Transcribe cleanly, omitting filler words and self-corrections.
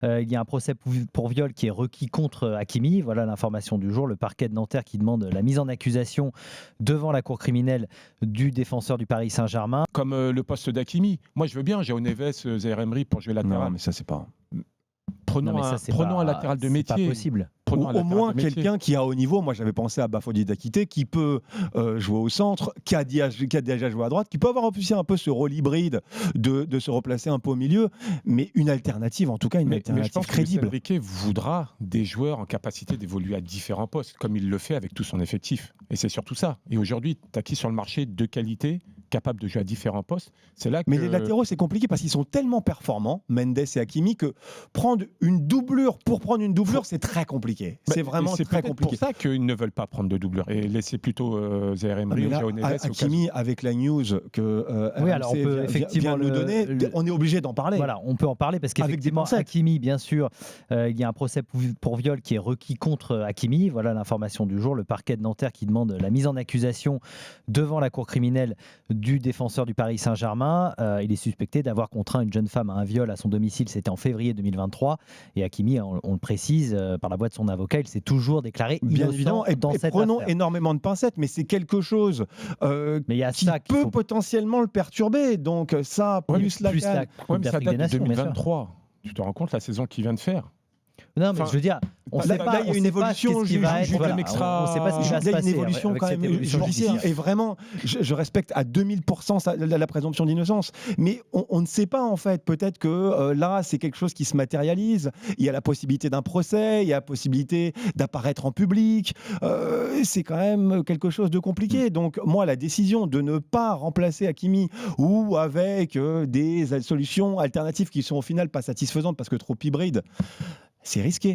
Il y a un procès pour viol qui est requis contre Hakimi. Voilà l'information du jour. Le parquet de Nanterre qui demande la mise en accusation devant la cour criminelle du défenseur du Paris Saint-Germain. Comme le poste d'Hakimi. Moi, je veux bien, Jao Neves, Zaïre Emery pour jouer latéral. Non, mais ça, c'est pas. Prenons, Non, mais ça, prenons un latéral de métier. C'est pas possible. Prenons Ou un au latéral moins de métier. quelqu'un qui a haut niveau. Moi, j'avais pensé à Bafodé Dakité, qui peut jouer au centre, qui a déjà joué à droite, qui peut avoir aussi un peu ce rôle hybride de se replacer un peu au milieu, mais une alternative, en tout cas une Mais je alternative pense crédible. que Luis Enrique voudra des joueurs en capacité d'évoluer à différents postes, comme il le fait avec tout son effectif. Et c'est surtout ça. Et aujourd'hui, tu as qui sur le marché de qualité, capable de jouer à différents postes. C'est là que... Mais les latéraux, c'est compliqué parce qu'ils sont tellement performants, Mendes et Hakimi, que prendre une doublure pour prendre une doublure, c'est très compliqué. C'est vraiment très C'est compliqué. pour ça qu'ils ne veulent pas prendre de doubleur et laisser plutôt Zaïre Emery ou Jao Neves. Hakimi, avec la news que Oui, alors on peut vient effectivement de nous donner, on est obligé d'en parler. Voilà, on peut en parler parce Avec des qu'effectivement, pincettes. Hakimi, bien sûr, il y a un procès pour viol qui est requis contre Hakimi. Voilà l'information du jour. Le parquet de Nanterre qui demande la mise en accusation devant la cour criminelle du défenseur du Paris Saint-Germain. Il est suspecté d'avoir contraint une jeune femme à un viol à son domicile. C'était en février 2023. Et Hakimi, on le précise, par la voix de son avocat, il s'est toujours déclaré Bien innocent évidemment, et dans cette prenons affaire. énormément de pincettes, mais c'est quelque chose Mais il y a qui ça qu'il peut faut potentiellement le perturber. Donc ça, Ouais, plus la plus canne. la Coupe Ouais, mais ça d'Afrique des date de Nations, bien sûr. 2023. Tu te rends compte la saison qu'il vient de faire? Non, mais Enfin, je veux dire, on là, sait là, pas. il y a on une sait pas évolution qu'est-ce qui va être, problème voilà, extra- on ne sait pas ce qui va Il se y a une passer évolution avec quand cette même évolution judiciaire. judiciaire. Et vraiment, je respecte à 2000% la présomption d'innocence. Mais on ne sait pas, en fait. Peut-être que là, c'est quelque chose qui se matérialise. Il y a la possibilité d'un procès, il y a la possibilité d'apparaître en public. C'est quand même quelque chose de compliqué. Donc, moi, la décision de ne pas remplacer Hakimi ou avec des solutions alternatives qui sont au final pas satisfaisantes parce que trop hybrides, c'est risqué.